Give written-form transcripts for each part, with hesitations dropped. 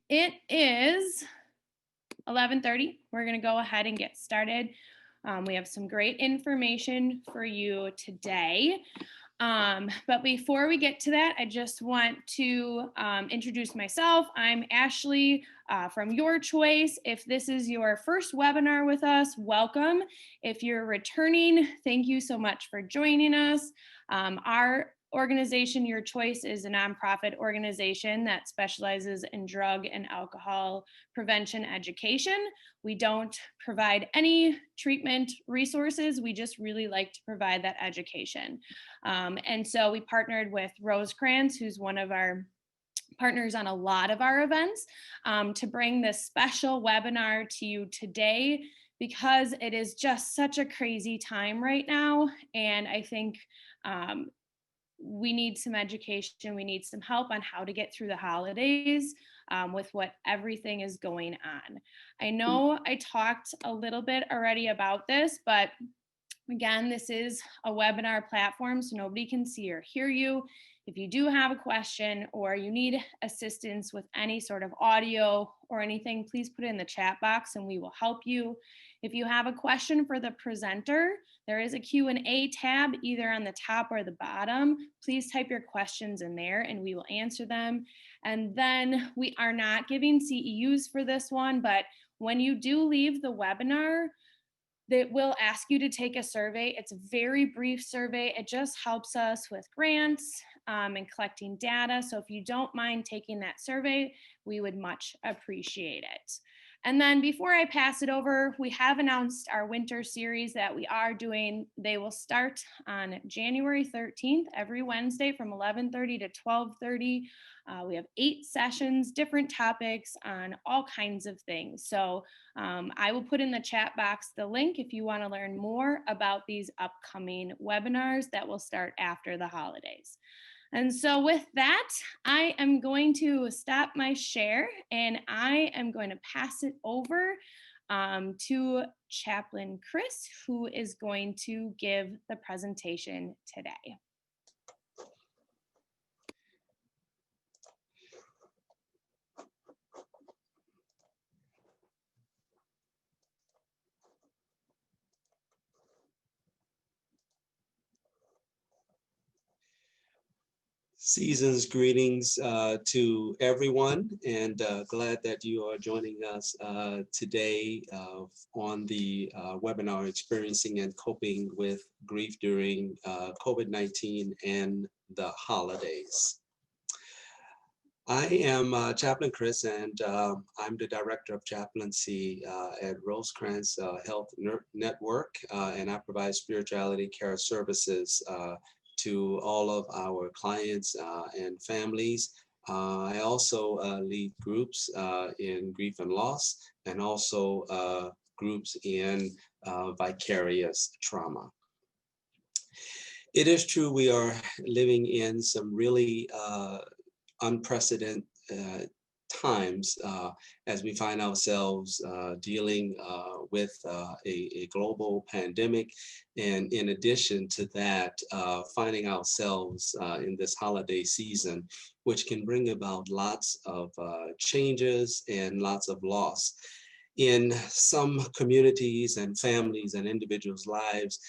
It is 11:30. We're going to go ahead and get started. We have some great information for you today. But before we get to that, I just want to introduce myself. I'm Ashley from Your Choice. If this is your first webinar with us, welcome. If you're returning, thank you so much for joining us. Our organization, Your Choice, is a nonprofit organization that specializes in drug and alcohol prevention education. We don't provide any treatment resources. We just really like to provide that education. And so we partnered with Rosecrance, who's one of our partners on a lot of our events, to bring this special webinar to you today, because it is just such a crazy time right now. And I think we need some education. We need some help on how to get through the holidays with what everything is going on. I know I talked a little bit already about this, but again, this is a webinar platform, so nobody can see or hear you. If you do have a question or you need assistance with any sort of audio or anything, please put it in the chat box and we will help you. If you have a question for the presenter, there is a Q&A tab either on the top or the bottom. Please type your questions in there and we will answer them. And then we are not giving CEUs for this one, but when you do leave the webinar, they will ask you to take a survey. It's a very brief survey. It just helps us with grants and collecting data. So if you don't mind taking that survey, we would much appreciate it. And then before I pass it over, we have announced our winter series that we are doing. They will start on January 13th, every Wednesday from 11:30 to 12:30. We have 8 sessions, different topics on all kinds of things. So I will put in the chat box the link if you want to learn more about these upcoming webinars that will start after the holidays. And so with that, I am going to stop my share and I am going to pass it over to Chaplain Chris, who is going to give the presentation today. Season's greetings to everyone, and glad that you are joining us today on the webinar Experiencing and Coping with Grief During COVID-19 and the Holidays. I am Chaplain Chris, and I'm the Director of Chaplaincy at Rosecrance Health Network, and I provide spirituality care services to all of our clients and families. I also lead groups in grief and loss, and also groups in vicarious trauma. It is true we are living in some really unprecedented times as we find ourselves dealing with a global pandemic, and in addition to that, finding ourselves in this holiday season, which can bring about lots of changes and lots of loss. In some communities and families and individuals' lives,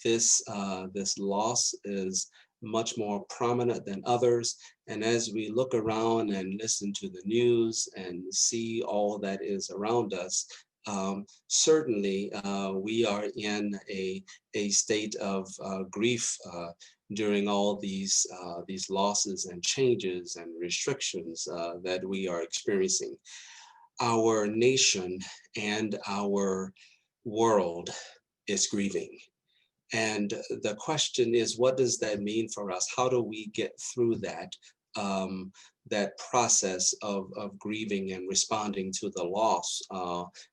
this loss is much more prominent than others. And as we look around and listen to the news and see all that is around us, certainly we are in a state of grief during all these losses and changes and restrictions that we are experiencing. Our nation and our world is grieving. And the question is, what does that mean for us? How do we get through that, that process of grieving and responding to the loss,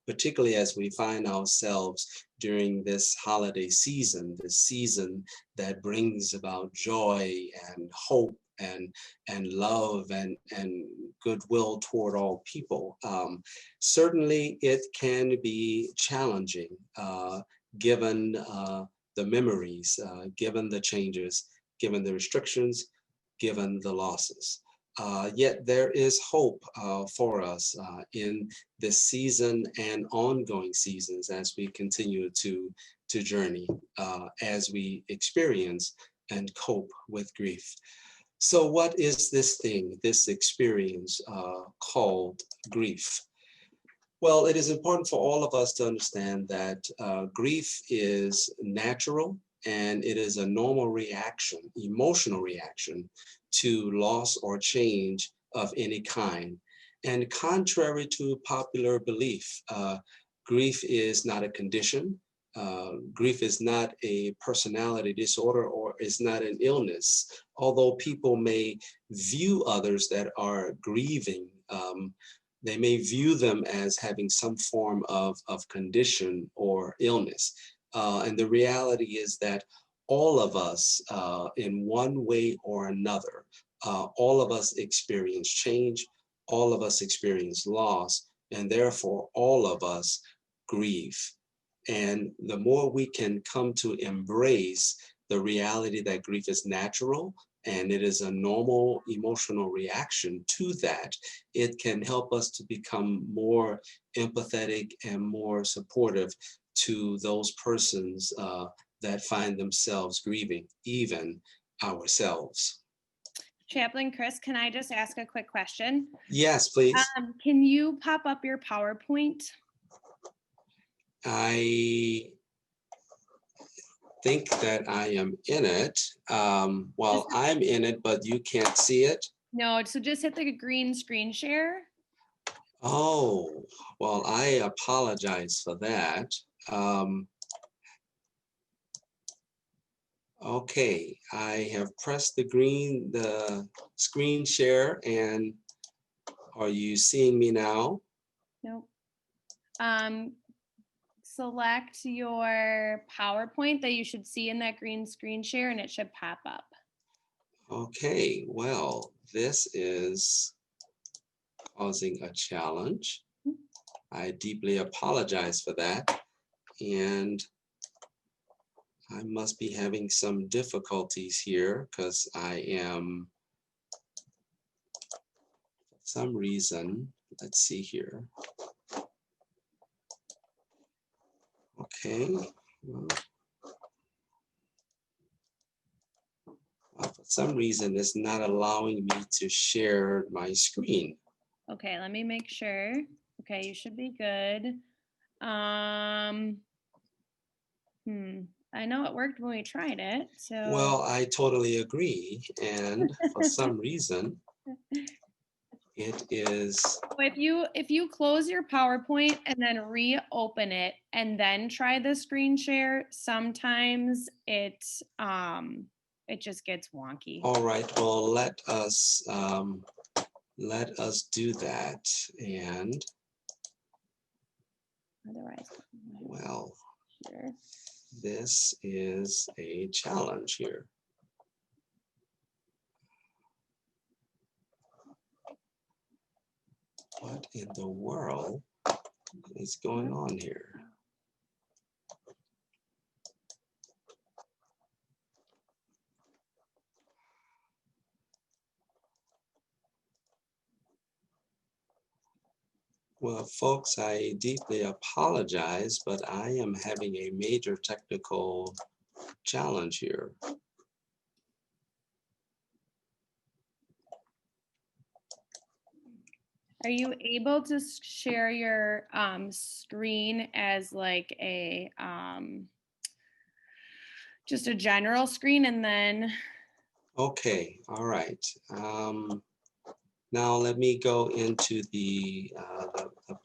particularly as we find ourselves during this holiday season, this season that brings about joy and hope and love and goodwill toward all people. Certainly it can be challenging given the memories, given the changes, given the restrictions, given the losses. Yet there is hope for us in this season and ongoing seasons as we continue to journey, as we experience and cope with grief. So what is this thing, this experience called grief? Well, it is important for all of us to understand that grief is natural and it is a normal reaction, emotional reaction to loss or change of any kind. And contrary to popular belief, grief is not a condition. Grief is not a personality disorder or is not an illness, although people may view others that are grieving. They may view them as having some form of condition or illness. And the reality is that all of us, in one way or another, all of us experience change, all of us experience loss, and therefore all of us grieve. And the more we can come to embrace the reality that grief is natural, and it is a normal emotional reaction to that, it can help us to become more empathetic and more supportive to those persons that find themselves grieving, even ourselves. Chaplain Chris, can I just ask a quick question? Yes, please. Can you pop up your PowerPoint? I think that I am in it. Well, I'm in it, but you can't see it. No, so just hit the green screen share. Oh, well, I apologize for that. Okay, I have pressed the screen share, and are you seeing me now? Nope. Select your PowerPoint that you should see in that green screen share, and it should pop up. Okay, well, this is causing a challenge. I deeply apologize for that, and I must be having some difficulties here because I am, for some reason, let's see here. Okay. Well, for some reason, it's not allowing me to share my screen. Okay, let me make sure. Okay, you should be good. I know it worked when we tried it, so. Well, I totally agree. And for some reason, it is. If you close your PowerPoint and then reopen it and then try the screen share, sometimes it just gets wonky. All right, well, let us do that. And otherwise, well, sure. This is a challenge here. What in the world is going on here? Well, folks, I deeply apologize, but I am having a major technical challenge here. Are you able to share your screen as like a just a general screen and then? Okay, all right. Now let me go into the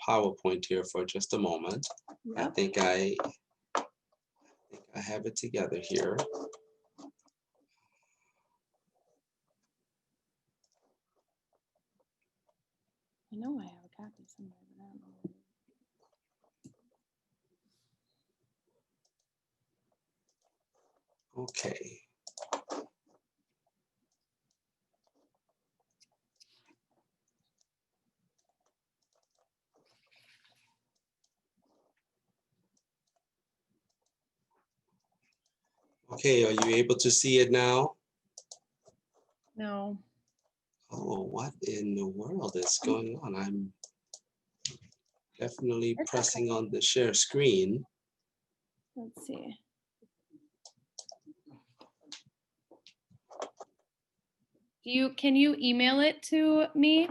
PowerPoint here for just a moment. Yep. I think I have it together here. I know I have a copy somewhere, but I don't know. Okay. Okay, are you able to see it now? No. Oh, what in the world is going on? I'm definitely It's okay. pressing on the share screen. Let's see. Can you email it to me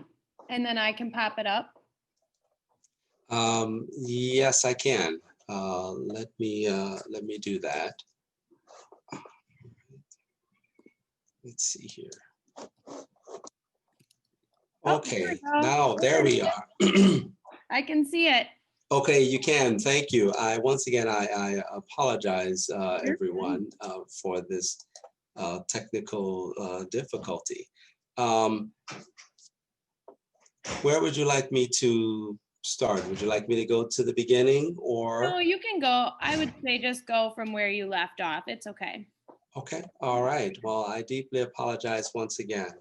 and then I can pop it up? Yes, I can. Let me do that. Let's see here. Oh, Okay, there we go. now there we are. I can see it. Okay, you can. Thank you. Once again, I apologize, You're everyone, for this technical difficulty. Um, where would you like me to start? Would you like me to go to the beginning or? No, you can go. I would say just go from where you left off. It's okay. Okay, all right. Well, I deeply apologize once again.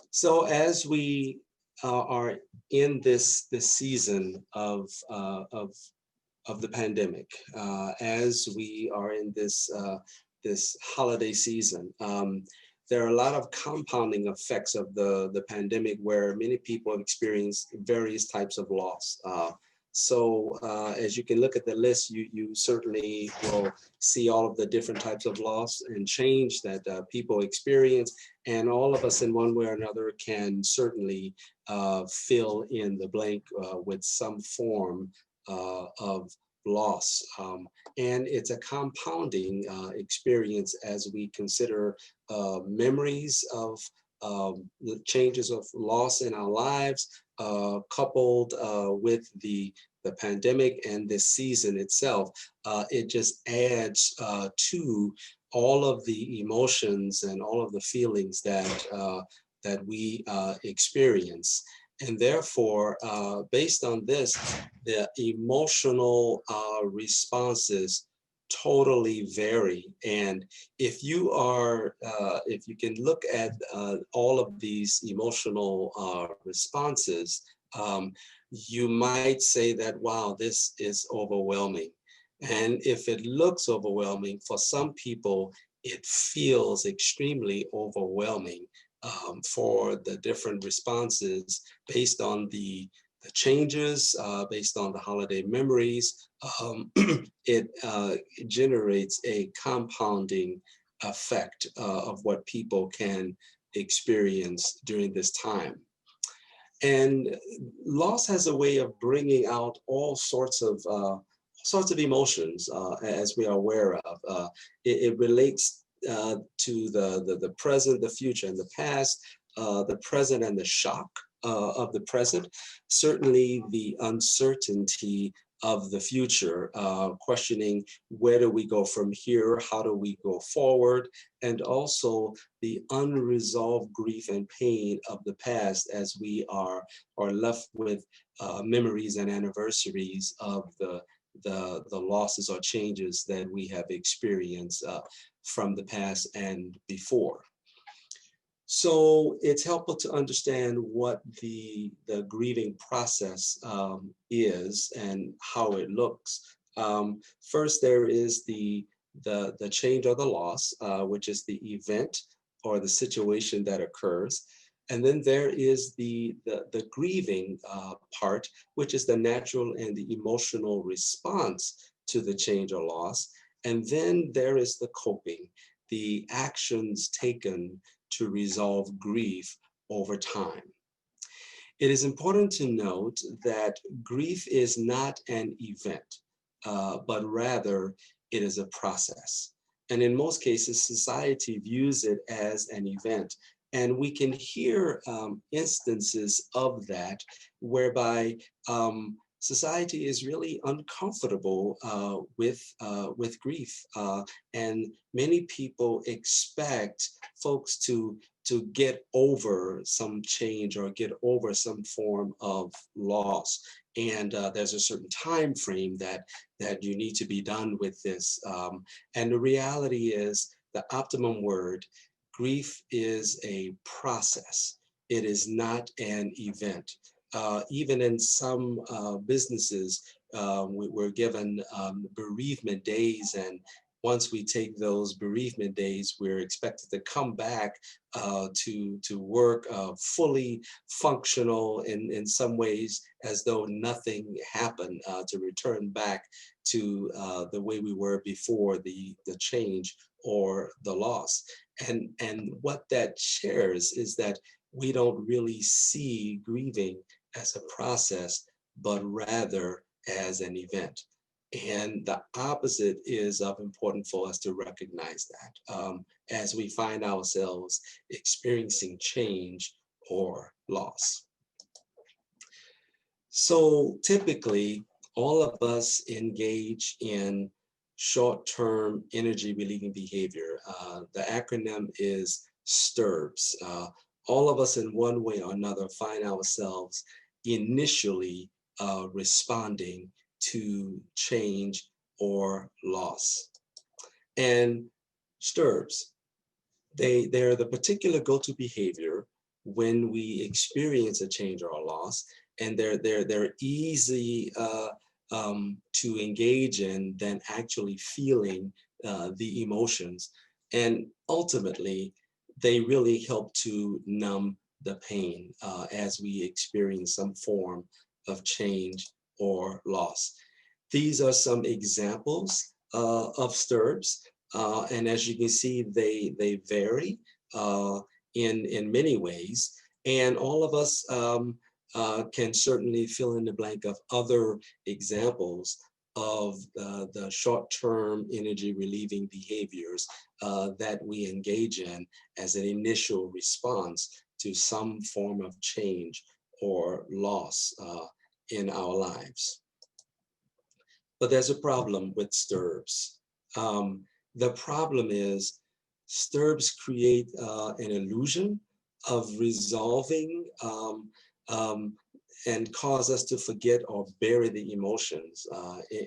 So as we are in this season of the pandemic, as we are in this holiday season, there are a lot of compounding effects of the pandemic where many people have experienced various types of loss. So as you can look at the list, you certainly will see all of the different types of loss and change that people experience. And all of us in one way or another can certainly fill in the blank with some form of loss. And it's a compounding experience as we consider memories of the changes of loss in our lives, coupled with the pandemic and this season itself. It just adds to all of the emotions and all of the feelings that we experience. And therefore, based on this, the emotional responses totally vary. And if you are, if you can look at all of these emotional responses, you might say that, wow, this is overwhelming. And if it looks overwhelming, for some people, it feels extremely overwhelming for the different responses based on the changes, based on the holiday memories. It generates a compounding effect of what people can experience during this time. And loss has a way of bringing out all sorts of emotions, as we are aware of. It relates to the present, the future, and the past, the present and the shock of the present, certainly the uncertainty of the future, questioning where do we go from here, how do we go forward, and also the unresolved grief and pain of the past as we are left with memories and anniversaries of the losses or changes that we have experienced from the past and before. So it's helpful to understand what the grieving process is and how it looks. First, there is the change or the loss, which is the event or the situation that occurs. And then there is the grieving part, which is the natural and the emotional response to the change or loss. And then there is the coping, the actions taken to resolve grief over time. It is important to note that grief is not an event, but rather it is a process. And in most cases, society views it as an event. And we can hear instances of that whereby society is really uncomfortable with grief, and many people expect folks to get over some change or get over some form of loss, and there's a certain time frame that you need to be done with this. And the reality is, the optimum word, grief is a process. It is not an event. Even in some businesses, we're given bereavement days once we take those bereavement days, we're expected to come back to work fully functional in some ways, as though nothing happened, to return back to the way we were before the change or the loss. And what that shares is that we don't really see grieving as a process, but rather as an event. And the opposite is of important for us to recognize that as we find ourselves experiencing change or loss. So typically, all of us engage in short-term energy relieving behavior. The acronym is STERBS. All of us in one way or another find ourselves initially responding to change or loss. And STERBS, they're the particular go-to behavior when we experience a change or a loss, and they're easy to engage in than actually feeling the emotions. And ultimately, they really help to numb the pain as we experience some form of change or loss. These are some examples of STERBS, and as you can see, they vary in many ways, and all of us can certainly fill in the blank of other examples of the short-term energy relieving behaviors that we engage in as an initial response to some form of change or loss in our lives. But there's a problem with STERBS. The problem is STERBS create an illusion of resolving and cause us to forget or bury the emotions.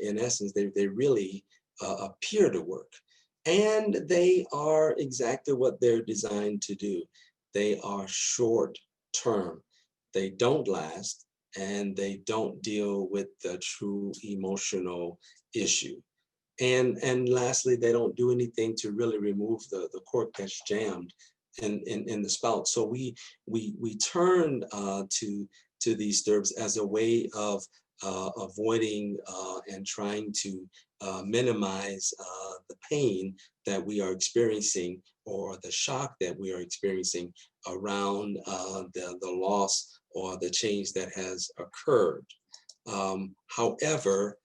In essence, they really appear to work. And they are exactly what they're designed to do. They are short term. They don't last, and they don't deal with the true emotional issue. And lastly, they don't do anything to really remove the cork that's jammed in the spout. So we turn to these STERBS as a way of avoiding and trying to minimize the pain that we are experiencing, or the shock that we are experiencing around the loss or the change that has occurred. However,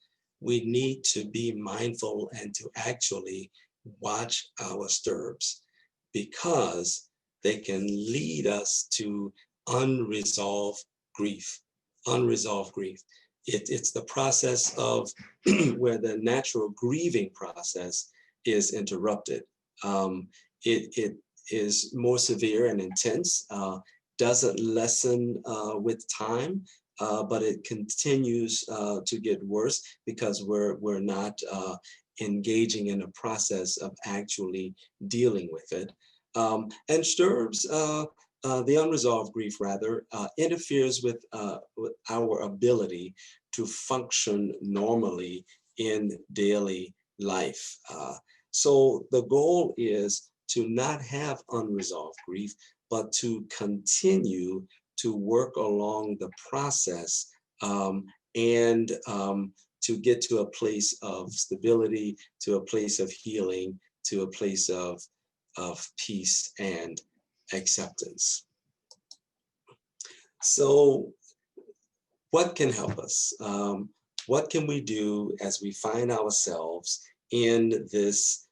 we need to be mindful and to actually watch our STERBS, because they can lead us to unresolved grief. Unresolved grief. It's the process of where the natural grieving process is interrupted. It is more severe and intense, doesn't lessen with time, but it continues to get worse because we're not engaging in a process of actually dealing with it. And STERBS, the unresolved grief rather, interferes with our ability to function normally in daily life. So the goal is to not have unresolved grief, but to continue to work along the process and to get to a place of stability, to a place of healing, to a place of peace and acceptance. So what can help us? What can we do as we find ourselves in this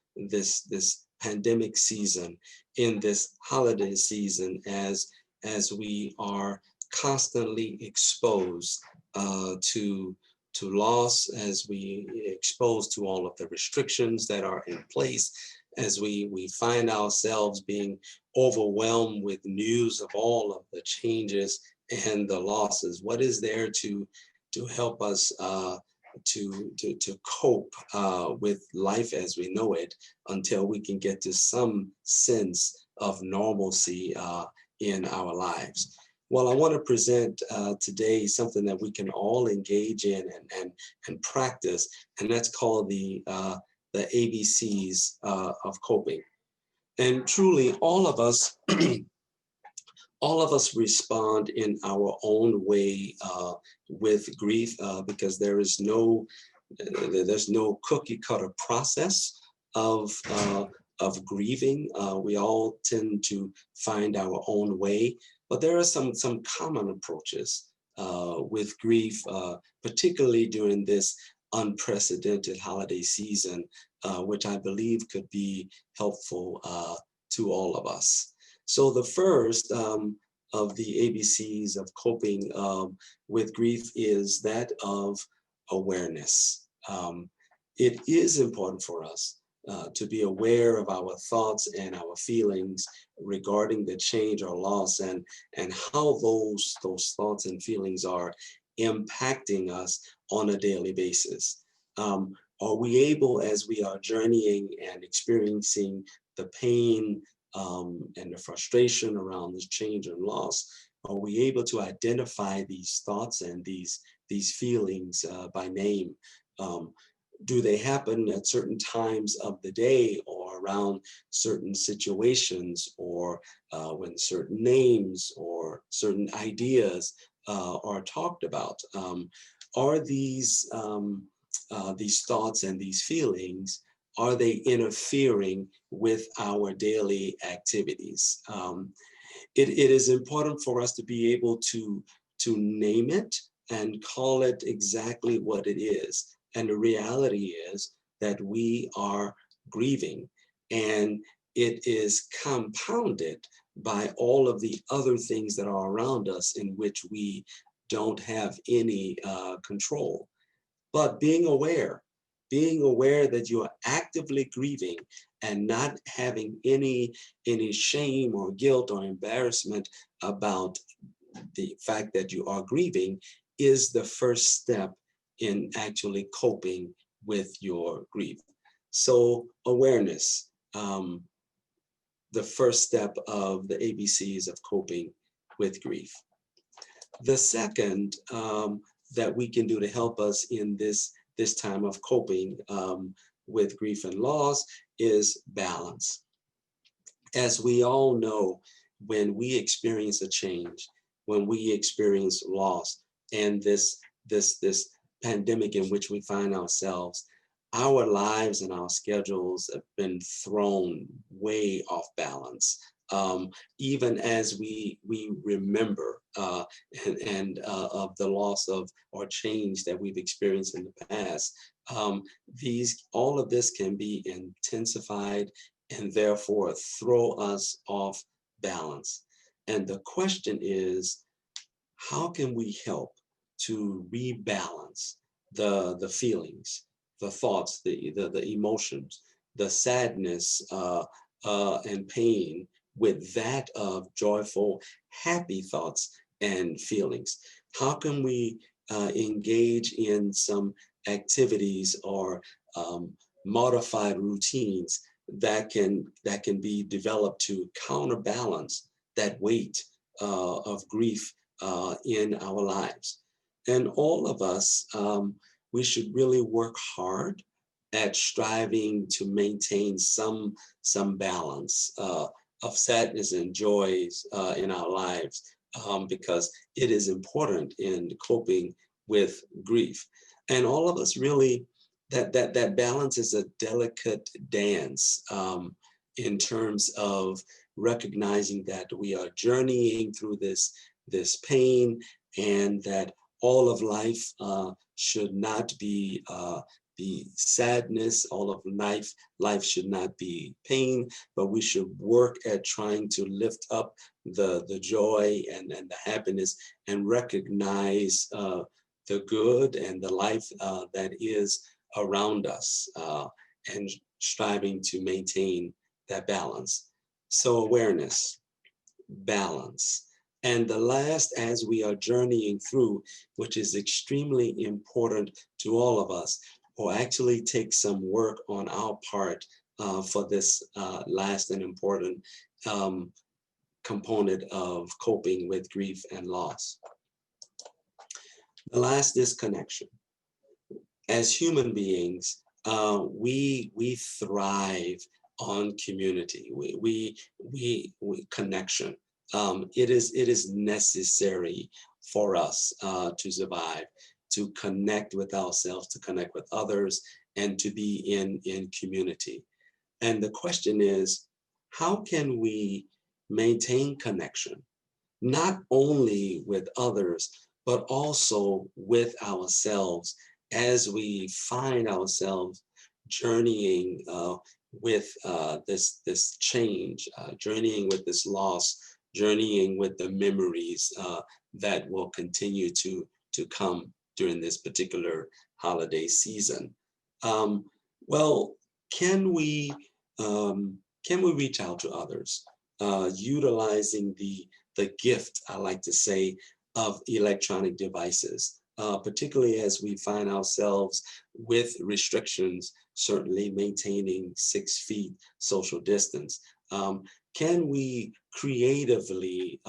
pandemic season, in this holiday season, as we are constantly exposed to loss, as we exposed to all of the restrictions that are in place, as we find ourselves being overwhelmed with news of all of the changes and the losses? What is there to help us to cope with life as we know it until we can get to some sense of normalcy in our lives? Well, I want to present today something that we can all engage in and practice, and that's called the the ABCs of coping. And truly, all of us, all of us respond in our own way with grief because there's no cookie cutter process of grieving. We all tend to find our own way, but there are some common approaches with grief, particularly during this unprecedented holiday season, which I believe could be helpful to all of us. So the first of the ABCs of coping with grief is that of awareness. It is important for us to be aware of our thoughts and our feelings regarding the change or loss, and how those thoughts and feelings are impacting us on a daily basis. Are we able, as we are journeying and experiencing the pain and the frustration around this change and loss, are we able to identify these thoughts and these feelings by name? Do they happen at certain times of the day or around certain situations, or when certain names or certain ideas are talked about? Are these thoughts and these feelings, are they interfering with our daily activities? It is important for us to be able to name it and call it exactly what it is. And the reality is that we are grieving, and it is compounded by all of the other things that are around us in which we don't have any control. But being aware that you are actively grieving and not having any shame or guilt or embarrassment about the fact that you are grieving is the first step in actually coping with your grief. So awareness, the first step of the ABCs of coping with grief. The second that we can do to help us in this time of coping with grief and loss is balance. As we all know, when we experience a change, when we experience loss, and this pandemic in which we find ourselves, our lives and our schedules have been thrown way off balance. Even as we remember and of the loss of or change that we've experienced in the past, all of this can be intensified and therefore throw us off balance. And the question is, how can we help to rebalance the feelings, the thoughts, the emotions, the sadness and pain with that of joyful, happy thoughts and feelings? How can we engage in some activities or modified routines that can be developed to counterbalance that weight of grief in our lives? And all of us, we should really work hard at striving to maintain some balance of sadness and joys in our lives, because it is important in coping with grief. And all of us really, that balance is a delicate dance in terms of recognizing that we are journeying through this pain, and that all of life should not be sadness. All of life should not be pain, but we should work at trying to lift up the joy and the happiness, and recognize the good and the life that is around us, and striving to maintain that balance. So awareness, balance. And the last, as we are journeying through, which is extremely important to all of us, will actually take some work on our part for this last and important component of coping with grief and loss. The last is connection. As human beings, we thrive on community. We connection. It is necessary for us to survive, to connect with ourselves, to connect with others, and to be in community. And the question is, how can we maintain connection, not only with others, but also with ourselves as we find ourselves journeying with this change, journeying with this loss, journeying with the memories that will continue to come during this particular holiday season. Well, can we reach out to others utilizing the gift, I like to say, of electronic devices, particularly as we find ourselves with restrictions, certainly maintaining 6 feet social distance? Can we creatively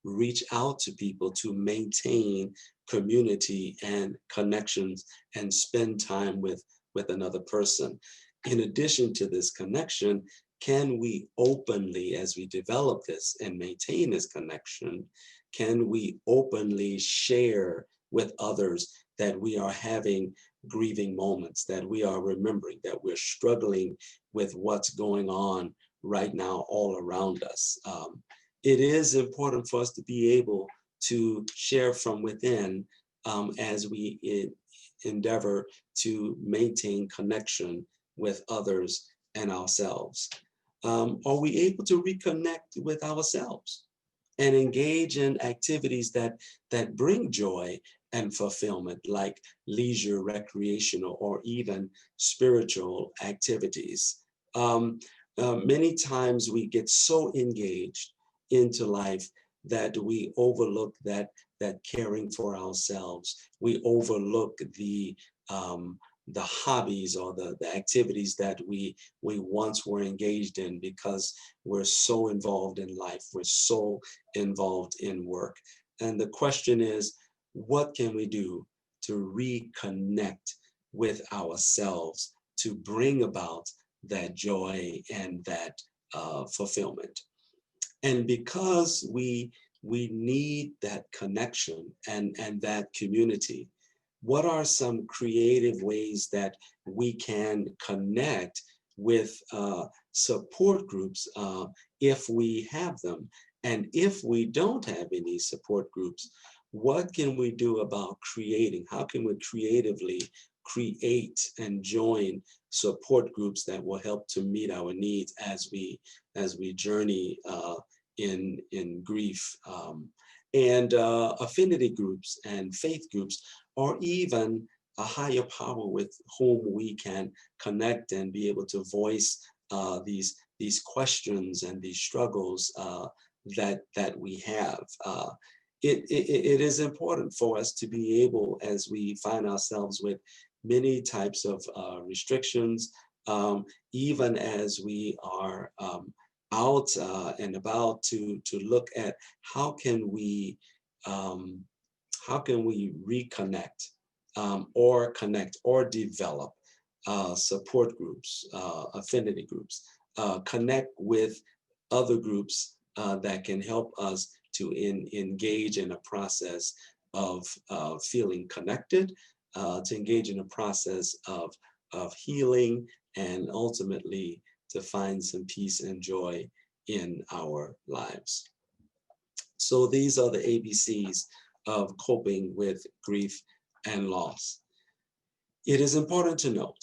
reach out to people to maintain community and connections and spend time with another person? In addition to this connection, can we openly, as we develop this and maintain this connection, can we openly share with others that we are having grieving moments, that we are remembering, that we're struggling with what's going on right now all around us? It is important for us to be able to share from within as we endeavor to maintain connection with others and ourselves. Are we able to reconnect with ourselves and engage in activities that bring joy and fulfillment, like leisure, recreational, or even spiritual activities? Many times we get so engaged into life that we overlook that caring for ourselves. We overlook the hobbies or the activities that we once were engaged in because we're so involved in life, we're so involved in work. And the question is, what can we do to reconnect with ourselves to bring about that joy and that fulfillment? And because we need that connection and that community, what are some creative ways that we can connect with support groups if we have them? And if we don't have any support groups, what can we do about creating? How can we creatively create and join support groups that will help to meet our needs as we journey in grief? And affinity groups and faith groups, or even a higher power with whom we can connect and be able to voice these questions and these struggles that we have. It is important for us to be able, as we find ourselves with many types of restrictions, even as we are out and about, to look at how can we reconnect or connect or develop support groups, affinity groups, connect with other groups that can help us to engage in a process of feeling connected, to engage in a process of healing, and ultimately to find some peace and joy in our lives. So these are the ABCs of coping with grief and loss. It is important to note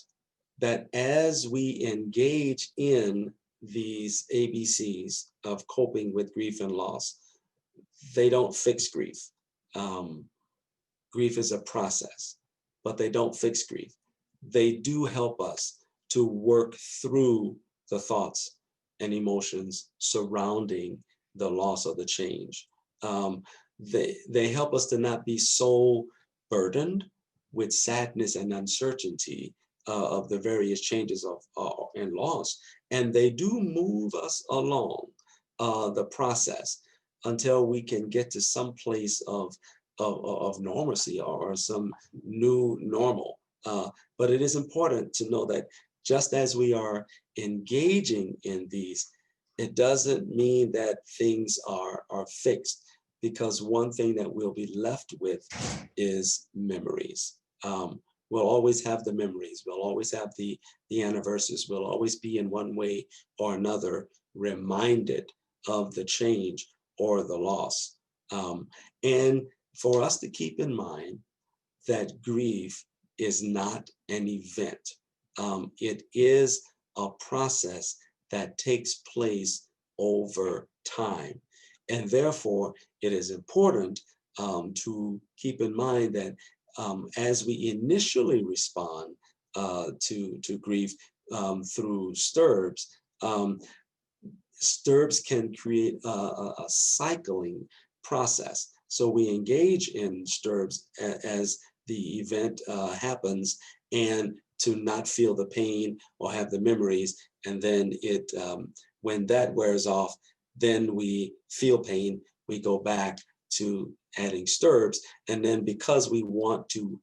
that as we engage in these ABCs of coping with grief and loss, they don't fix grief. Grief is a process, but they don't fix grief. They do help us to work through the thoughts and emotions surrounding the loss or the change. They help us to not be so burdened with sadness and uncertainty of the various changes and loss. And they do move us along the process until we can get to some place of normalcy or some new normal. But it is important to know that just as we are engaging in these, it doesn't mean that things are fixed, because one thing that we'll be left with is memories. We'll always have the memories. We'll always have the anniversaries. We'll always be in one way or another reminded of the change or the loss. And for us to keep in mind that grief is not an event. It is a process that takes place over time. And therefore, it is important to keep in mind that as we initially respond to grief through STERBS, STERBS can create a cycling process. So we engage in STERBS as the event happens, and to not feel the pain or have the memories. And then when that wears off, then we feel pain, we go back to adding STERBS. And then because we want to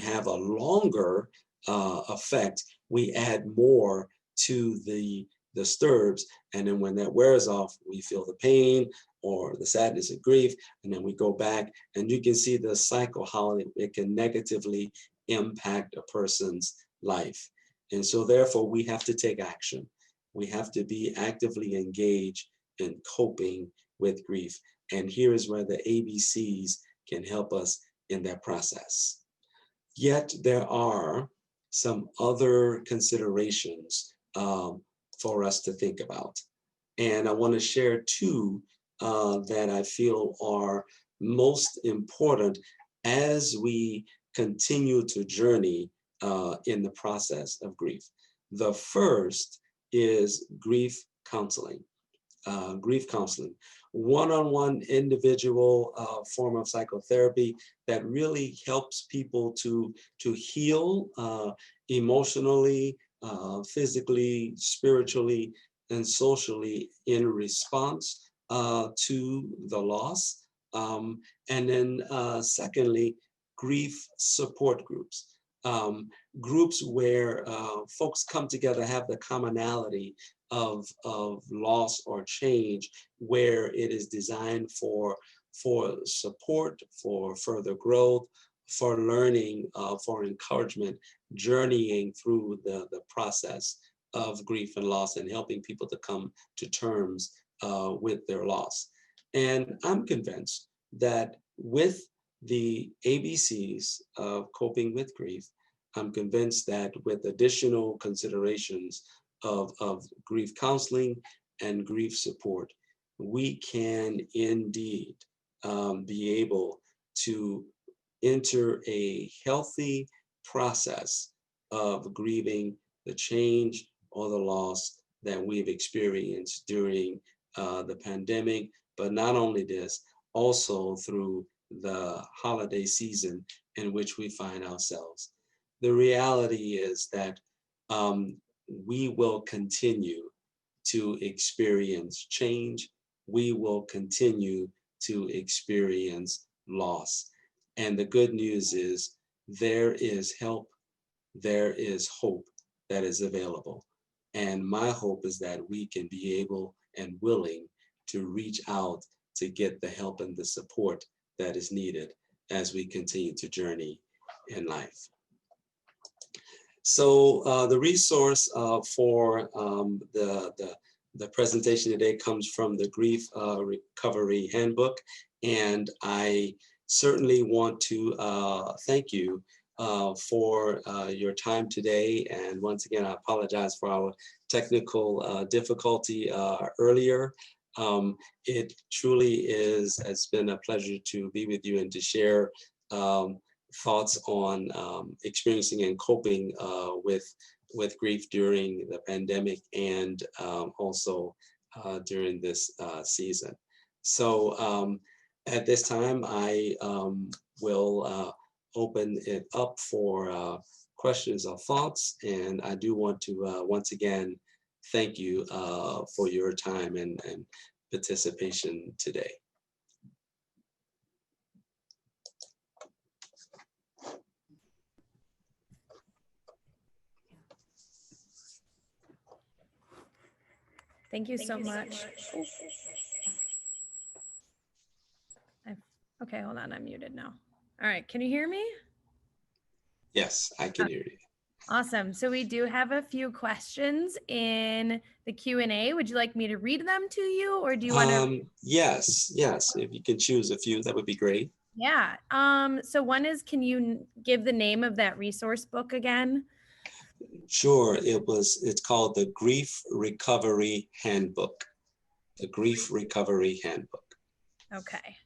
have a longer effect, we add more to the STERBS. And then when that wears off, we feel the pain or the sadness and grief, and then we go back, and you can see the cycle, how it can negatively impact a person's life. And so therefore we have to take action. We have to be actively engaged in coping with grief. And here is where the ABCs can help us in that process. Yet there are some other considerations for us to think about. And I want to share two that I feel are most important as we continue to journey in the process of grief. The first is grief counseling. Grief counseling, one-on-one individual form of psychotherapy that really helps people to heal emotionally, physically, spiritually, and socially in response to the loss. And then secondly, grief support groups. Groups where folks come together, have the commonality of loss or change, where it is designed for support, for further growth, for learning, for encouragement, journeying through the process of grief and loss, and helping people to come to terms with their loss. And I'm convinced that with the ABCs of coping with grief, I'm convinced that with additional considerations of grief counseling and grief support, we can indeed be able to enter a healthy process of grieving the change or the loss that we've experienced during the pandemic. But not only this, also through the holiday season in which we find ourselves. The reality is that we will continue to experience change. We will continue to experience loss. And the good news is there is help, there is hope that is available. And my hope is that we can be able and willing to reach out to get the help and the support that is needed as we continue to journey in life. So the resource for the presentation today comes from the Grief Recovery Handbook. And I certainly want to thank you for your time today. And once again, I apologize for our technical difficulty earlier. It truly has been a pleasure to be with you and to share thoughts on experiencing and coping with grief during the pandemic, and also during this season. So at this time, I will open it up for questions or thoughts. And I do want to once again thank you for your time and participation today. Thank you so much. Okay, hold on, I'm muted now. All right, can you hear me? Yes, I can hear you. Awesome. So we do have a few questions in the Q&A. Would you like me to read them to you, or do you want to? Yes. If you can choose a few, that would be great. Yeah. So one is, can you give the name of that resource book again? Sure. It's called the Grief Recovery Handbook. The Grief Recovery Handbook. Okay.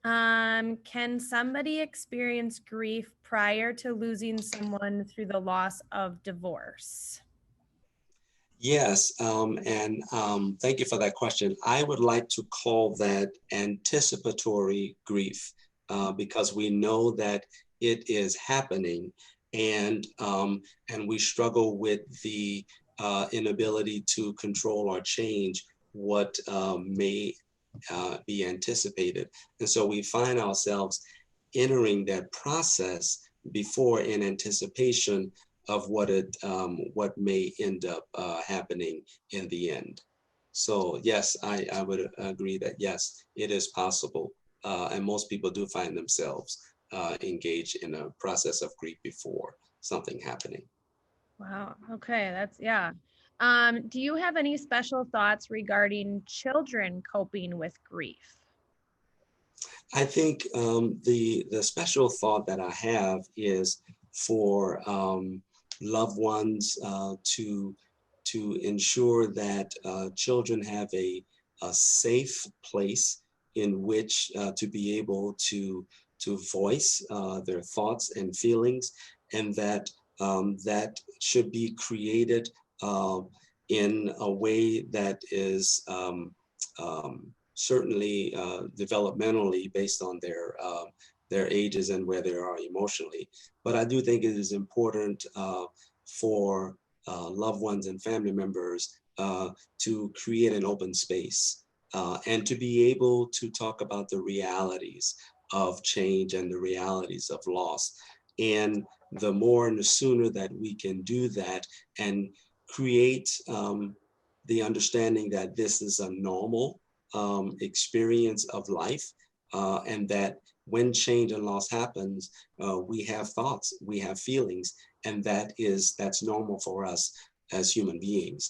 Can somebody experience grief prior to losing someone through the loss of divorce? Yes, and thank you for that question. I would like to call that anticipatory grief because we know that it is happening, and we struggle with the inability to control or change what may be anticipated. And so we find ourselves entering that process before in anticipation of what may end up happening in the end. So yes, I would agree that yes, it is possible. And most people do find themselves engaged in a process of grief before something happening. Wow. Okay. Yeah. Do you have any special thoughts regarding children coping with grief? I think the special thought that I have is for loved ones to ensure that children have a safe place in which to be able to voice their thoughts and feelings, and that that should be created in a way that is certainly developmentally based on their ages and where they are emotionally. But I do think it is important for loved ones and family members to create an open space and to be able to talk about the realities of change and the realities of loss. And the more and the sooner that we can do that and create the understanding that this is a normal experience of life, and that when change and loss happens, we have thoughts, we have feelings, and that's normal for us as human beings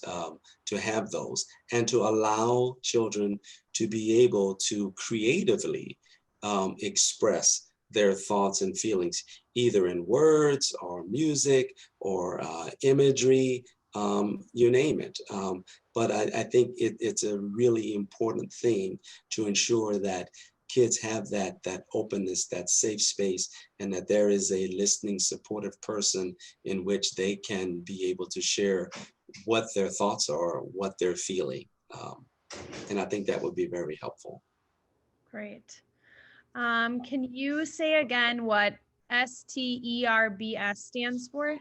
to have those, and to allow children to be able to creatively express their thoughts and feelings, either in words or music or imagery, you name it. But I think it's a really important thing to ensure that kids have that openness, that safe space, and that there is a listening, supportive person in which they can be able to share what their thoughts are, what they're feeling. And I think that would be very helpful. Great. Can you say again what STERBS stands for?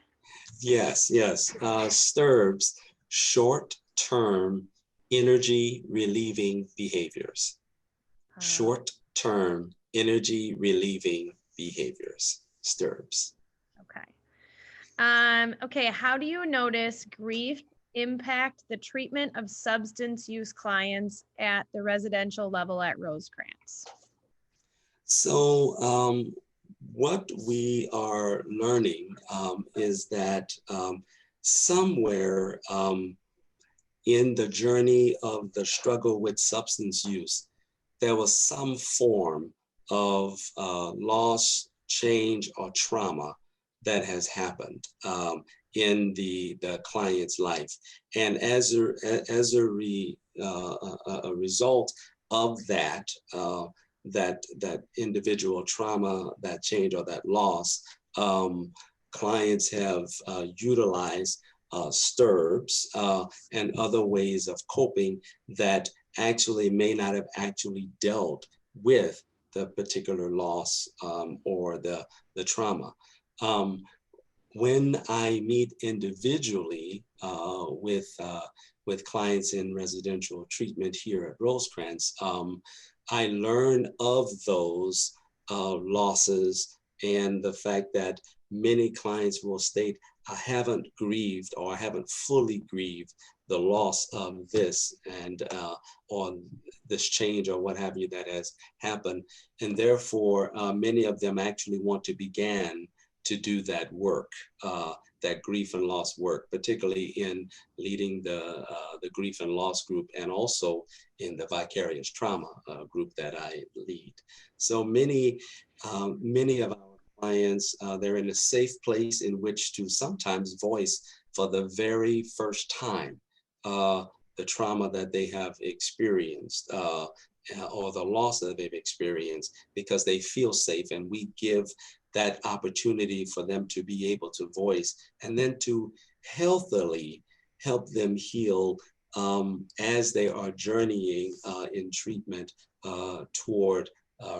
Yes. STERBS, short-term energy relieving behaviors. Short-term energy relieving behaviors, STERBS. Okay. Okay. How do you notice grief impact the treatment of substance use clients at the residential level at Rosecrance? So what we are learning is that somewhere in the journey of the struggle with substance use, there was some form of loss, change, or trauma that has happened in the client's life. And as a result of that, that individual trauma, that change, or that loss, clients have utilized STERBS and other ways of coping that actually may not have actually dealt with the particular loss or the trauma. When I meet individually with clients in residential treatment here at Rosecrance, I learn of those losses and the fact that many clients will state, I haven't grieved, or I haven't fully grieved the loss of this and on this change or what have you that has happened. And therefore, many of them actually want to begin to do that work, that grief and loss work, particularly in leading the grief and loss group, and also in the vicarious trauma group that I lead. So many of our clients, they're in a safe place in which to sometimes voice for the very first time the trauma that they have experienced or the loss that they've experienced, because they feel safe, and we give that opportunity for them to be able to voice and then to healthily help them heal as they are journeying in treatment toward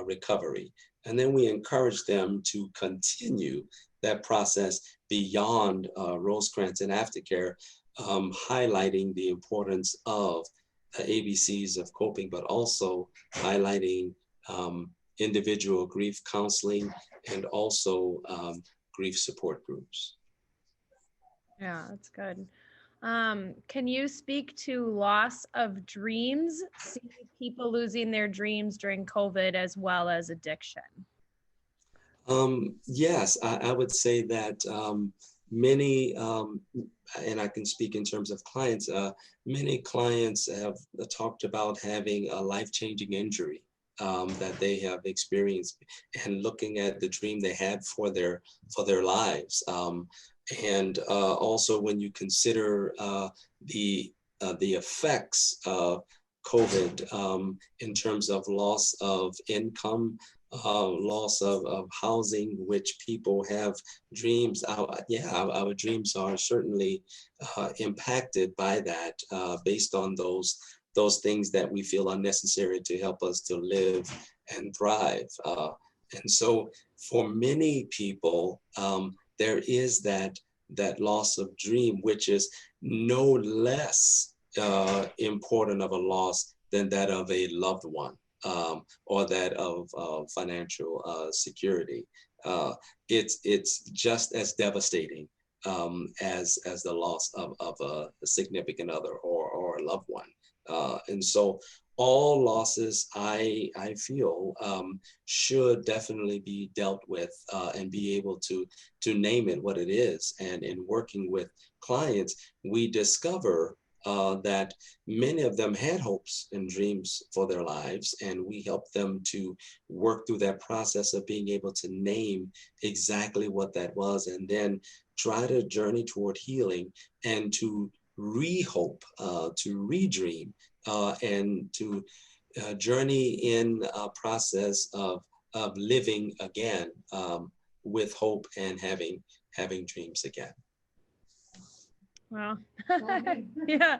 recovery. And then we encourage them to continue that process beyond Rosecrance and aftercare, highlighting the importance of ABCs of coping, but also highlighting individual grief counseling and also grief support groups. Yeah, that's good. Can you speak to loss of dreams, see people losing their dreams during COVID as well as addiction? Yes, I would say that many, and I can speak in terms of clients, many clients have talked about having a life-changing injury that they have experienced, and looking at the dream they had for their lives. And also when you consider the effects of COVID in terms of loss of income, loss of housing, which people have dreams. Our dreams are certainly impacted by that based on those things that we feel are necessary to help us to live and thrive. And so for many people, there is that loss of dream, which is no less important of a loss than that of a loved one. Or that of financial security. It's just as devastating as the loss of a significant other or a loved one. And so all losses, I feel, should definitely be dealt with and be able to name it what it is. And in working with clients, we discover that many of them had hopes and dreams for their lives, and we help them to work through that process of being able to name exactly what that was, and then try to journey toward healing and to re-hope, to re-dream, and to journey in a process of living again with hope and having dreams again. Well, yeah.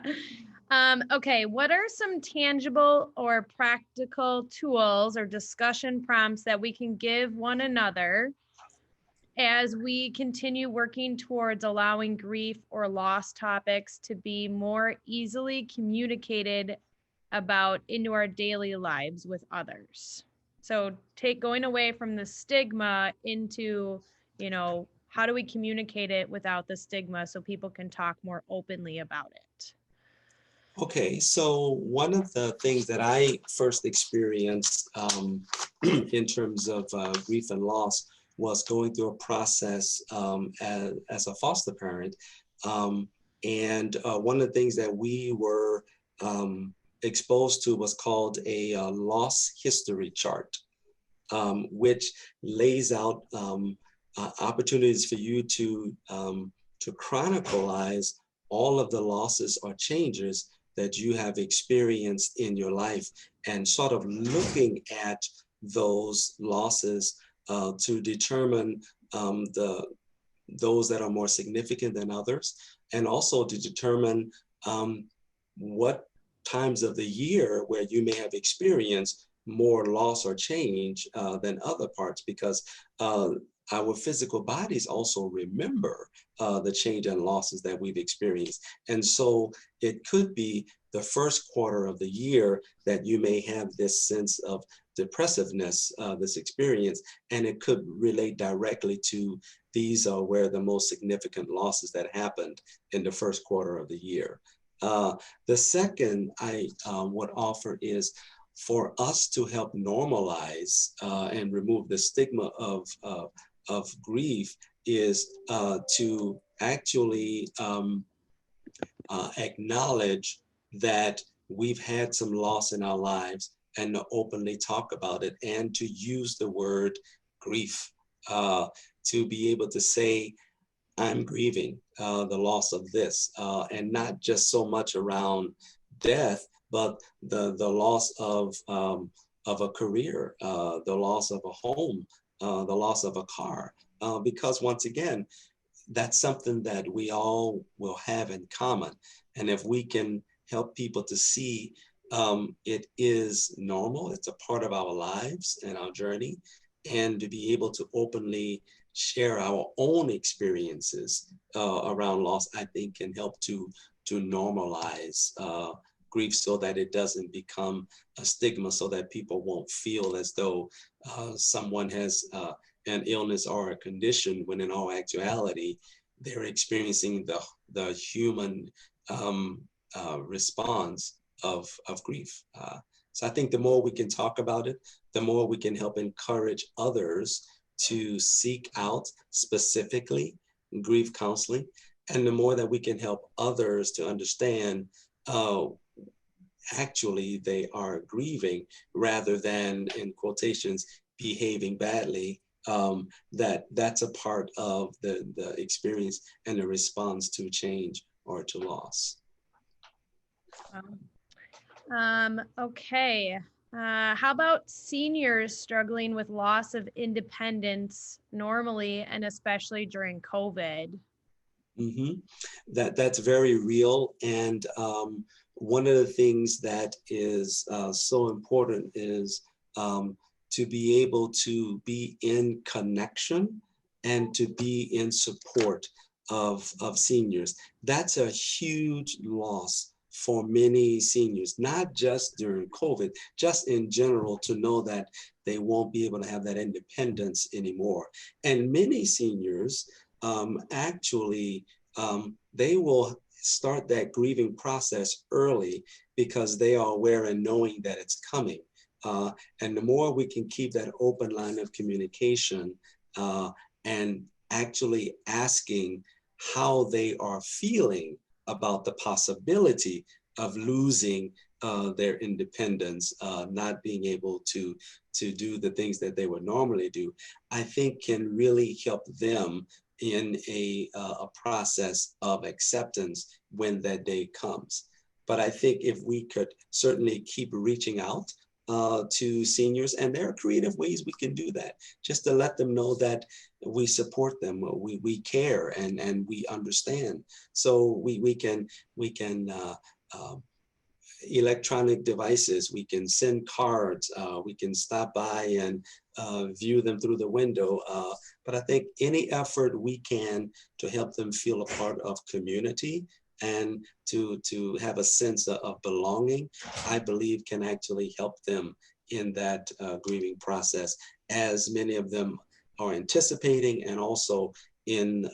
Okay, what are some tangible or practical tools or discussion prompts that we can give one another as we continue working towards allowing grief or loss topics to be more easily communicated about into our daily lives with others? So going away from the stigma into, how do we communicate it without the stigma so people can talk more openly about it? Okay, so one of the things that I first experienced in terms of grief and loss was going through a process as a foster parent. And one of the things that we were exposed to was called a loss history chart, which lays out opportunities for you to chronicleize all of the losses or changes that you have experienced in your life, and sort of looking at those losses to determine those that are more significant than others, and also to determine what times of the year where you may have experienced more loss or change than other parts, because our physical bodies also remember the change and losses that we've experienced. And so it could be the first quarter of the year that you may have this sense of depressiveness, this experience, and it could relate directly to these are where the most significant losses that happened in the first quarter of the year. The second I would offer is for us to help normalize and remove the stigma of grief is to actually acknowledge that we've had some loss in our lives and to openly talk about it and to use the word grief, to be able to say, I'm grieving the loss of this, and not just so much around death, but the loss of a career, the loss of a home, the loss of a car, because once again, that's something that we all will have in common. And if we can help people to see it is normal, it's a part of our lives and our journey, and to be able to openly share our own experiences around loss, I think can help to normalize grief so that it doesn't become a stigma, so that people won't feel as though someone has an illness or a condition, when in all actuality, they're experiencing the human response of grief. So I think the more we can talk about it, the more we can help encourage others to seek out specifically grief counseling, and the more that we can help others to understand actually they are grieving rather than, in quotations, behaving badly, that's a part of the experience and the response to change or to loss. Okay. How about seniors struggling with loss of independence normally and especially during COVID? Mm-hmm. That's very real. And one of the things that is so important is to be able to be in connection and to be in support of seniors. That's a huge loss for many seniors, not just during COVID, just in general, to know that they won't be able to have that independence anymore. And many seniors actually, they will start that grieving process early because they are aware and knowing that it's coming. And the more we can keep that open line of communication and actually asking how they are feeling about the possibility of losing their independence, not being able to do the things that they would normally do, I think can really help them in a process of acceptance when that day comes. But I think if we could certainly keep reaching out to seniors, and there are creative ways we can do that, just to let them know that we support them, we care, and we understand. So we can electronic devices, we can send cards, we can stop by and view them through the window. But I think any effort we can to help them feel a part of community and to have a sense of belonging, I believe can actually help them in that grieving process, as many of them are anticipating, and also in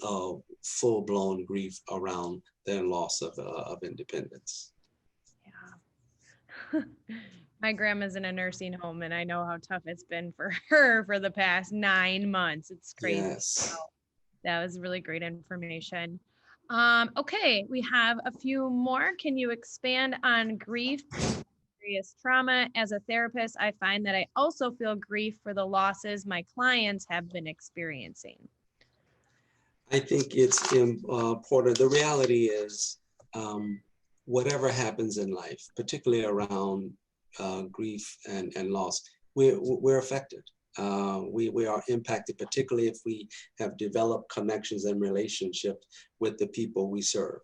full-blown grief around their loss of independence. Yeah. My grandma's in a nursing home, and I know how tough it's been for her for the past 9 months. It's crazy. Yes. So that was really great information. Okay, we have a few more. Can you expand on grief, vicarious trauma? As a therapist, I find that I also feel grief for the losses my clients have been experiencing. I think it's important. The reality is, whatever happens in life, particularly around grief and loss, we're affected. We are impacted, particularly if we have developed connections and relationships with the people we serve.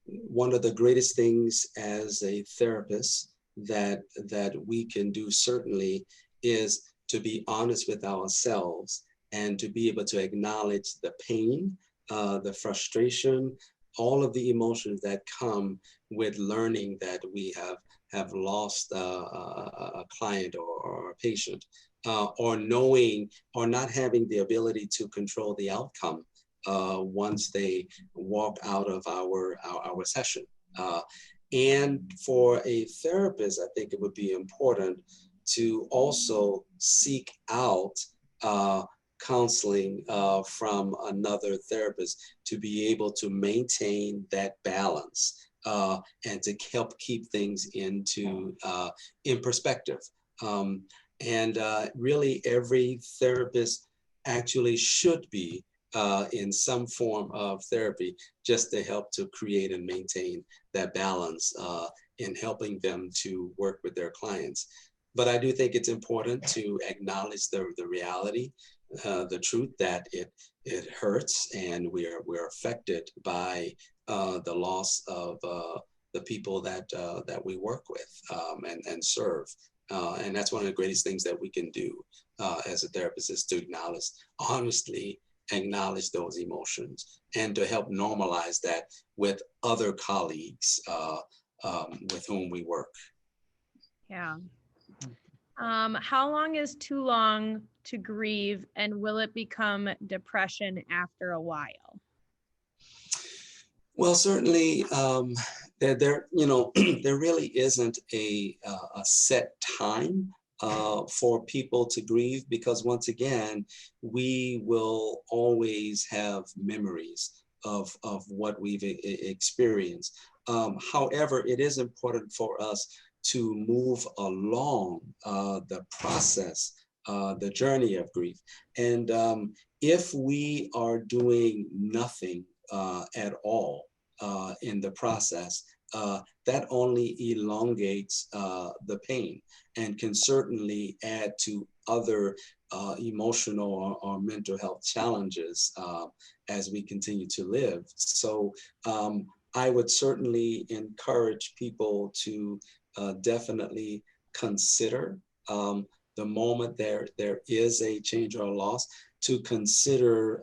One of the greatest things as a therapist that we can do certainly is to be honest with ourselves and to be able to acknowledge the pain, the frustration, all of the emotions that come with learning that we have have lost a client or a patient, or knowing or not having the ability to control the outcome once they walk out of our session. And for a therapist, I think it would be important to also seek out counseling from another therapist to be able to maintain that balance and to help keep things in perspective. And really every therapist actually should be in some form of therapy, just to help to create and maintain that balance in helping them to work with their clients. But I do think it's important to acknowledge the reality, the truth that it hurts, and we're affected by the loss of the people that we work with and serve. And that's one of the greatest things that we can do as a therapist, is to honestly acknowledge those emotions and to help normalize that with other colleagues with whom we work. Yeah. How long is too long to grieve, and will it become depression after a while? Well, certainly, there really isn't a set time for people to grieve, because once again, we will always have memories of what we've experienced. However, it is important for us to move along the process, the journey of grief. And if we are doing nothing at all in the process, that only elongates the pain and can certainly add to other emotional or mental health challenges as we continue to live. So I would certainly encourage people to definitely consider the moment there is a change or a loss, to consider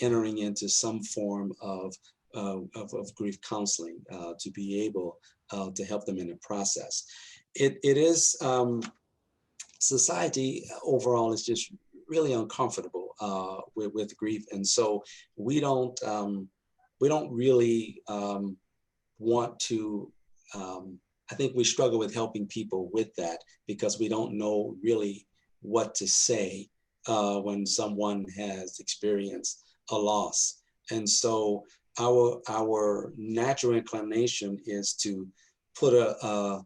entering into some form of grief counseling to be able to help them in the process. It is, society overall is just really uncomfortable with grief, and so we don't really want to. I think we struggle with helping people with that, because we don't know really what to say when someone has experienced a loss. And so our natural inclination is to put a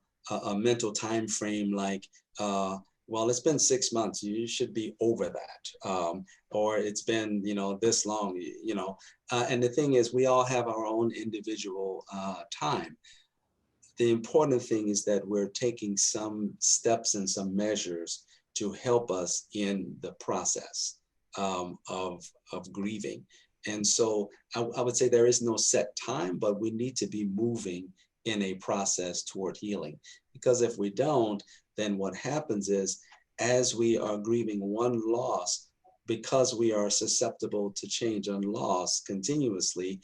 mental time frame like, well, it's been 6 months, you should be over that. Or it's been, this long, and the thing is, we all have our own individual time. The important thing is that we're taking some steps and some measures to help us in the process of grieving. And so I would say there is no set time, but we need to be moving in a process toward healing. Because if we don't, then what happens is, as we are grieving one loss, because we are susceptible to change and loss continuously,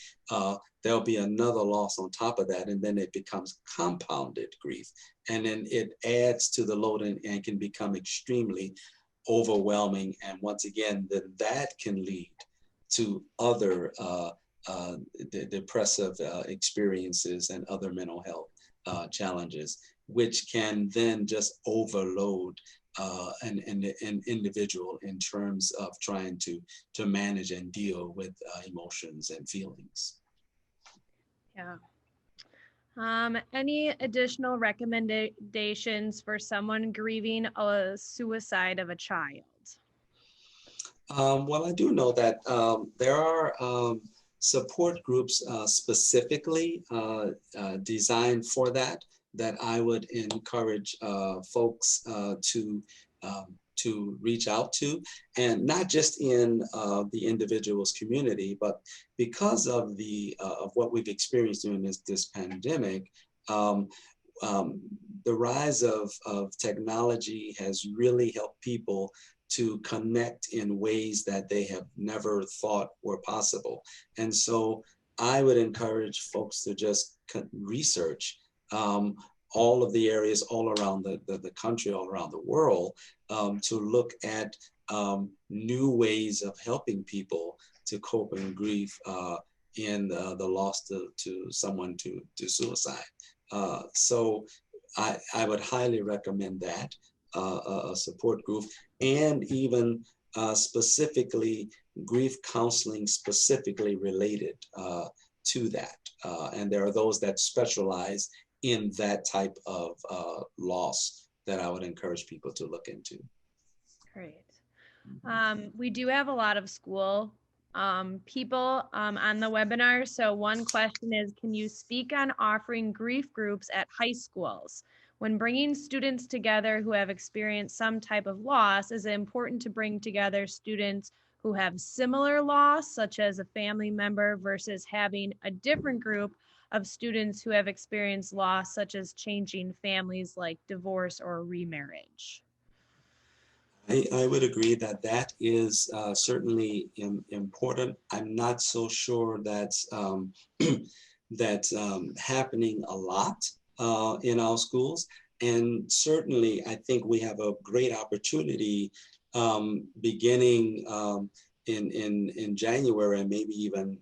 there'll be another loss on top of that, and then it becomes compounded grief. And then it adds to the load and can become extremely overwhelming. And once again, then that can lead to other depressive experiences and other mental health challenges, which can then just overload an individual in terms of trying to manage and deal with emotions and feelings. Yeah. Any additional recommendations for someone grieving a suicide of a child? Well, I do know that there are support groups specifically designed for that I would encourage folks to reach out to, and not just in the individual's community, but because of of what we've experienced during this pandemic. The rise of technology has really helped people to connect in ways that they have never thought were possible. And so I would encourage folks to just research all of the areas all around the country, all around the world, to look at new ways of helping people to cope in grief in the loss to someone to suicide. So I would highly recommend that, a support group, and even specifically grief counseling specifically related to that. And there are those that specialize in that type of loss that I would encourage people to look into. Great. We do have a lot of school people on the webinar. So one question is, can you speak on offering grief groups at high schools? When bringing students together who have experienced some type of loss, is it important to bring together students who have similar loss, such as a family member, versus having a different group of students who have experienced loss, such as changing families like divorce or remarriage? I would agree that that is certainly important. I'm not so sure that's happening a lot in our schools. And certainly, I think we have a great opportunity beginning in January, and maybe even,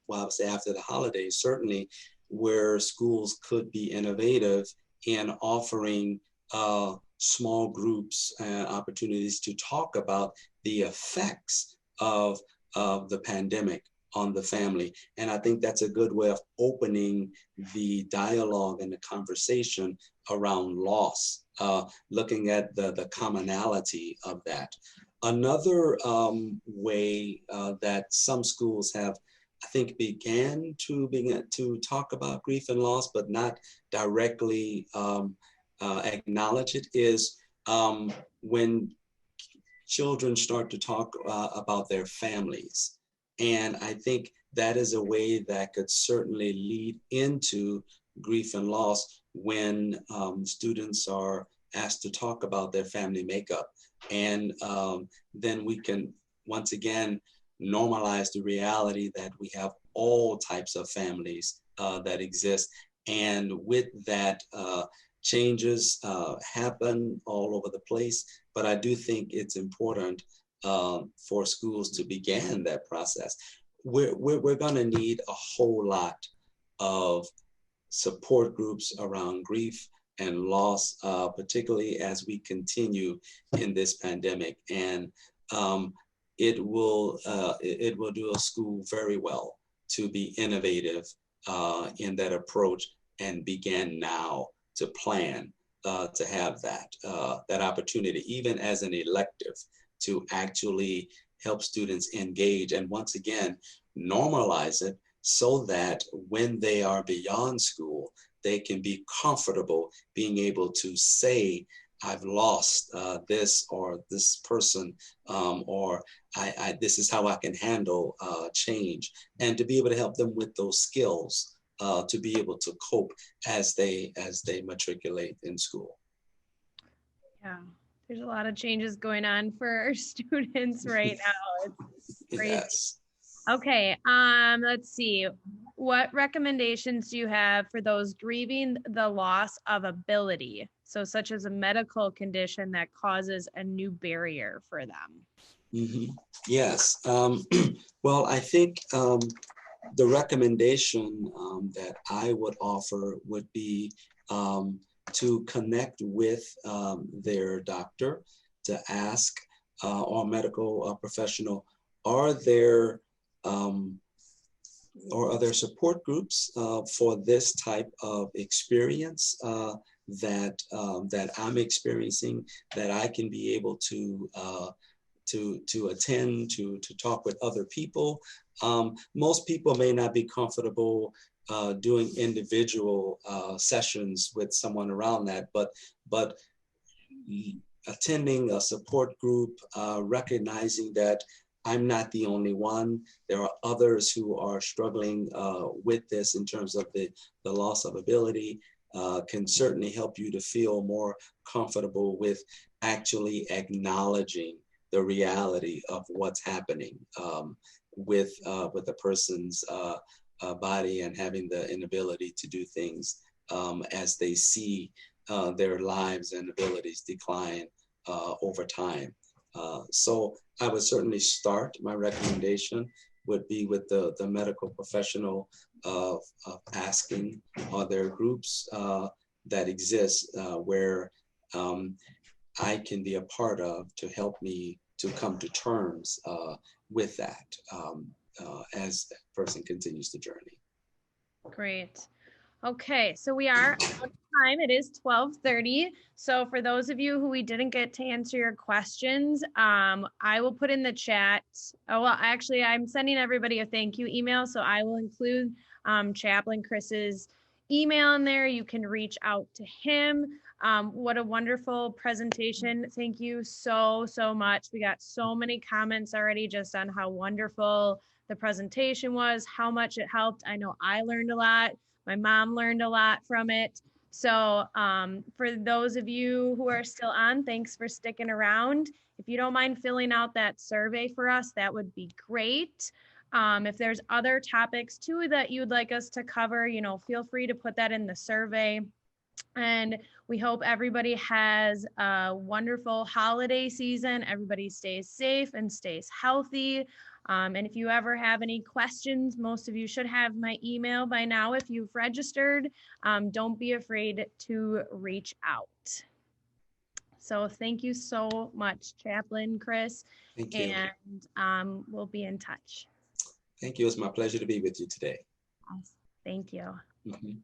well, I would say after the holidays, certainly, where schools could be innovative in offering small groups and opportunities to talk about the effects of the pandemic on the family. And I think that's a good way of opening the dialogue and the conversation around loss, looking at the commonality of that. Another way that some schools have, I think, began to talk about grief and loss, but not directly acknowledge it, is when children start to talk about their families. And I think that is a way that could certainly lead into grief and loss when students are asked to talk about their family makeup. And then we can, once again, normalize the reality that we have all types of families that exist. And with that, changes happen all over the place, but I do think it's important for schools to begin that process. We're going to need a whole lot of support groups around grief and loss, particularly as we continue in this pandemic. And it will do a school very well to be innovative in that approach and begin now to plan to have that opportunity, even as an elective, to actually help students engage and once again normalize it so that when they are beyond school, they can be comfortable being able to say, I've lost this or this person, or this is how I can handle change, and to be able to help them with those skills to be able to cope as they matriculate in school. Yeah, there's a lot of changes going on for our students right now. It's crazy. Yes. Okay, let's see. What recommendations do you have for those grieving the loss of ability? So such as a medical condition that causes a new barrier for them. Mm-hmm. Yes. Well, I think the recommendation that I would offer would be to connect with their doctor, to ask or medical professional, are there support groups for this type of experience that I'm experiencing, that I can be able to attend, to talk with other people. Most people may not be comfortable doing individual sessions with someone around that, but attending a support group, recognizing that I'm not the only one. There are others who are struggling with this in terms of the loss of ability, can certainly help you to feel more comfortable with actually acknowledging the reality of what's happening with a person's body and having the inability to do things as they see their lives and abilities decline over time. So I would certainly start, my recommendation would be with the medical professional of asking, are there groups that exist where I can be a part of to help me to come to terms with that as that person continues the journey. Great. Okay, so we are out of time. It is 12:30. So for those of you who we didn't get to answer your questions, I will put in the chat. Oh, well, actually, I'm sending everybody a thank you email, so I will include Chaplain Chris's email in there. You can reach out to him. What a wonderful presentation. Thank you so much. We got so many comments already just on how wonderful the presentation was, how much it helped. I know I learned a lot. My mom learned a lot from it. So for those of you who are still on, thanks for sticking around. If you don't mind filling out that survey for us, that would be great. If there's other topics too that you'd like us to cover, feel free to put that in the survey. And we hope everybody has a wonderful holiday season. Everybody stays safe and stays healthy. And if you ever have any questions, most of you should have my email by now if you've registered. Don't be afraid to reach out. So thank you so much, Chaplain Chris. Thank you. And we'll be in touch. Thank you. It's my pleasure to be with you today. Thank you. Mm-hmm.